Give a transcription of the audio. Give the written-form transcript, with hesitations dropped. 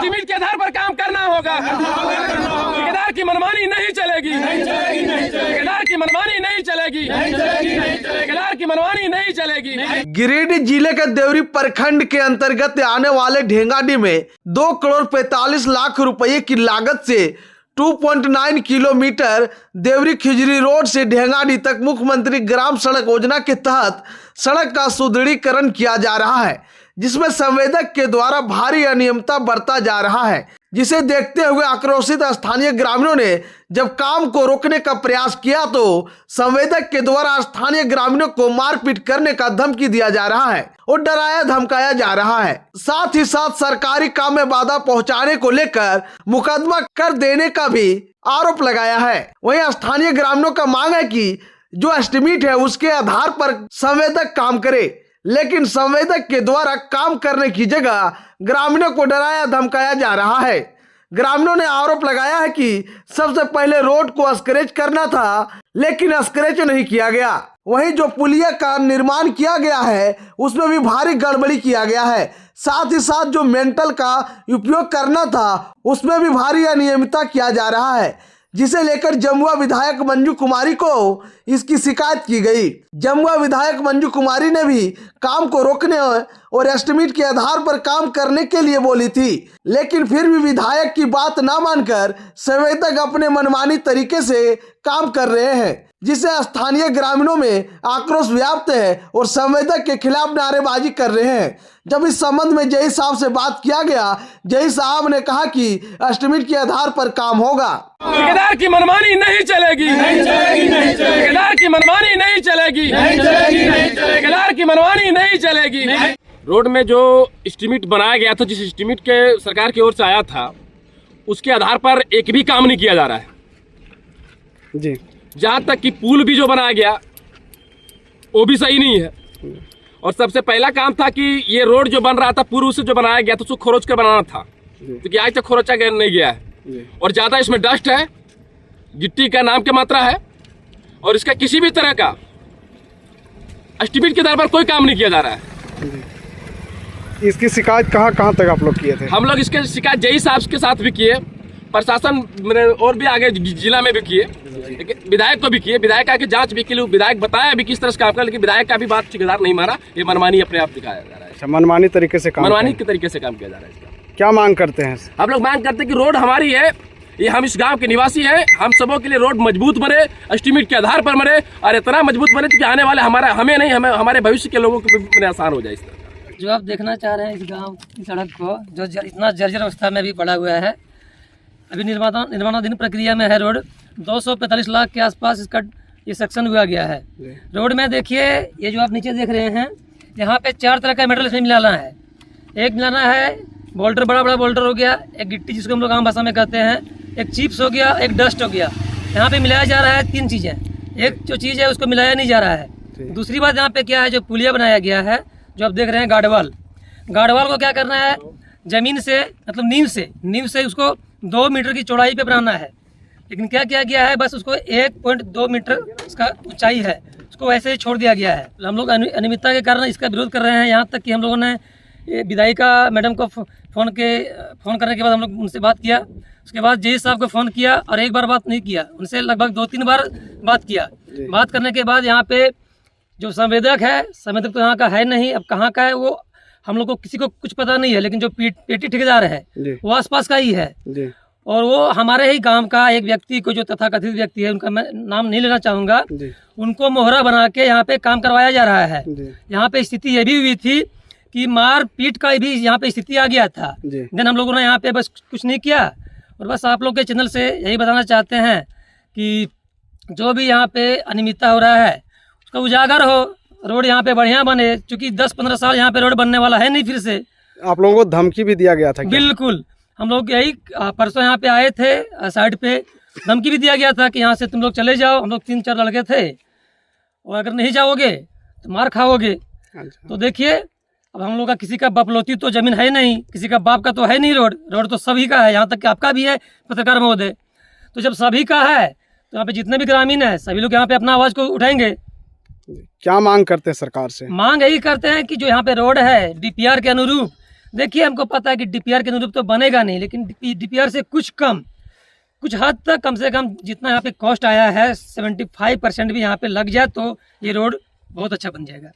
Estimate के आधार पर काम करना होगा। ठेकेदार की मनमानी नहीं चलेगी, ठेकेदार की मनमानी नहीं चलेगी, ठेकेदार की मनमानी नहीं चलेगी। गिरिडीह जिले के देवरी प्रखंड के अंतर्गत आने वाले ढेंगाडीह में 2 करोड़ 45 लाख रुपए की लागत से 2.9 किलोमीटर देवरी खिजरी रोड से ढेंगाडीह तक मुख्यमंत्री ग्राम सड़क योजना के तहत सड़क का सुदृढ़ीकरण किया जा रहा है, जिसमें संवेदक के द्वारा भारी अनियमितता बरता जा रहा है, जिसे देखते हुए आक्रोशित स्थानीय ग्रामीणों ने जब काम को रोकने का प्रयास किया तो संवेदक के द्वारा स्थानीय ग्रामीणों को मारपीट करने का धमकी दिया जा रहा है और डराया धमकाया जा रहा है। साथ ही साथ सरकारी काम में बाधा पहुंचाने को लेकर मुकदमा कर देने का भी आरोप लगाया है। वहीं स्थानीय ग्रामीणों का मांग है कि जो एस्टीमेट है उसके आधार पर संवेदक काम करे, लेकिन संवेदक के द्वारा काम करने की जगह ग्रामीणों को डराया धमकाया जा रहा है। ग्रामीणों ने आरोप लगाया है कि सबसे पहले रोड को स्क्रैच करना था, लेकिन स्क्रैच नहीं किया गया। वहीं जो पुलिया का निर्माण किया गया है उसमें भी भारी गड़बड़ी किया गया है। साथ ही साथ जो मेंटल का उपयोग करना था उसमें भी भारी अनियमितता किया जा रहा है, जिसे लेकर जमुआ विधायक मंजू कुमारी को इसकी शिकायत की गई। जमुआ विधायक मंजू कुमारी ने भी काम को रोकने और एस्टीमेट के आधार पर काम करने के लिए बोली थी, लेकिन फिर भी विधायक की बात ना मानकर संवेदक अपने मनमानी तरीके से काम कर रहे हैं, जिससे स्थानीय ग्रामीणों में आक्रोश व्याप्त है और संवेदक के खिलाफ नारेबाजी कर रहे हैं। जब इस संबंध में जय साहब से बात किया गया, जय साहब ने कहा कि एस्टीमेट के आधार पर काम होगा। ठेकेदार की मनमानी नहीं चलेगी, ठेकेदार की मनमानी नहीं चलेगी, ठेकेदार की मनमानी नहीं चलेगी। रोड में जो एस्टीमेट बनाया गया था, जिस एस्टीमेट के सरकार की ओर से आया था, उसके आधार पर एक भी काम नहीं किया जा रहा है जी। जहाँ तक कि पुल भी जो बनाया गया वो भी सही नहीं है। और सबसे पहला काम था कि ये रोड जो बन रहा था पूर्व से जो बनाया गया था उसको खोरोच कर बनाना था, क्योंकि आज तक खोरोचा नहीं गया है और ज्यादा इसमें डस्ट है, गिट्टी का नाम की मात्रा है और इसका किसी भी तरह का एस्टीमेट के आधार पर कोई काम नहीं किया जा रहा है। इसकी शिकायत कहाँ तक आप लोग किए थे? हम लोग इसके शिकायत जय साहब के साथ भी किए, प्रशासन और भी आगे जिला में भी किए, विधायक को भी किए, विधायक आके जांच भी की, विधायक बताया भी किस तरह से काम कर, लेकिन विधायक का भी बात ठेकेदार नहीं माना। ये मनमानी अपने आप दिखाया जा रहा है। अच्छा, मनमानी तरीके से काम, मनमानी के तरीके से काम किया जा रहा है। इसका क्या मांग करते हैं? हम लोग मांग करते हैं कि रोड हमारी है, ये हम इस गांव के निवासी हैं, हम सबों के लिए रोड मजबूत बने, एस्टीमेट के आधार पर बने और इतना मजबूत बने कि आने वाले हमारे भविष्य के लोगों को भी आसान हो जाए। इस तरह जो आप देखना चाह रहे हैं इस गांव की सड़क को, जो इतना जर्जर अवस्था में भी पड़ा हुआ है, अभी निर्माणाधीन प्रक्रिया में है। रोड 245 लाख के आसपास इसका ये सेक्शन हुआ गया है। रोड में देखिए, ये जो आप नीचे देख रहे हैं, यहाँ पे 4 तरह का मेटल इसमें मिलाना है। एक मिलाना है बोल्टर, बड़ा बड़ा बोल्टर हो गया, एक गिट्टी जिसको हम लोग आम भाषा में कहते हैं, एक चिप्स हो गया, एक डस्ट हो गया। यहाँ पे मिलाया जा रहा है 3 चीज़ें। एक जो चीज़ है उसको मिलाया नहीं जा रहा है। दूसरी बात यहाँ पे क्या है, जो पुलिया बनाया गया है, जो आप देख रहे हैं गार्डवाल को क्या करना है, जमीन से मतलब नींव से उसको 2 मीटर की चौड़ाई पे बनाना है। लेकिन क्या किया गया है, बस उसको 1.2 मीटर उसका ऊंचाई है, उसको ऐसे ही छोड़ दिया गया है। हम लोग अनियमितता के कारण इसका विरोध कर रहे हैं। यहाँ तक कि हम लोगों ने विधायिका मैडम को फ़ोन करने के बाद हम लोग उनसे बात किया। उसके बाद जय साहब को फ़ोन किया और एक बार बात नहीं किया, उनसे लगभग 2-3 बार बात किया। बात करने के बाद यहाँ पे जो संवेदक है, संवेदक तो यहाँ का है नहीं, अब कहाँ का है वो हम लोग को किसी को कुछ पता नहीं है, लेकिन जो पेटी ठेकेदार है वो आसपास का ही है और वो हमारे ही गांव का एक व्यक्ति को, जो तथाकथित व्यक्ति है, उनका मैं नाम नहीं लेना चाहूँगा, उनको मोहरा बना के यहाँ पे काम करवाया जा रहा है। यहाँ पे स्थिति ये भी हुई थी कि मार पीट का भी यहाँ पे स्थिति आ गया था। देन हम लोगों ने यहाँ पे बस कुछ नहीं किया और बस आप लोग के चैनल से यही बताना चाहते हैं कि जो भी यहाँ पे अनियमितता हो रहा है उसका उजागर हो, रोड यहाँ पे बढ़िया बने, क्योंकि 10-15 साल यहाँ पे रोड बनने वाला है नहीं। फिर से आप लोगों को धमकी भी दिया गया था क्या? बिल्कुल, हम लोग यही परसों यहाँ पे आए थे, साइड पे धमकी भी दिया गया था कि यहाँ से तुम लोग चले जाओ। हम लोग 3-4 लड़के थे और अगर नहीं जाओगे तो मार खाओगे। तो देखिए, अब हम लोग का किसी का बपलौती तो जमीन है नहीं, किसी का बाप का तो है नहीं। रोड तो सभी का है, यहाँ तक कि आपका भी है पत्रकार महोदय। तो जब सभी का है तो यहाँ पे जितने भी ग्रामीण है सभी लोग यहाँ पे अपना आवाज़ को उठाएंगे। क्या मांग करते हैं सरकार से? मांग यही करते हैं कि जो यहाँ पे रोड है DPR के अनुरूप देखिए, हमको पता है कि डीपीआर के अनुरूप तो बनेगा नहीं, लेकिन डीपीआर से कुछ कम, कुछ हद तक कम से कम जितना यहाँ पे कॉस्ट आया है 75% भी यहाँ पे लग जाए तो ये रोड बहुत अच्छा बन जाएगा।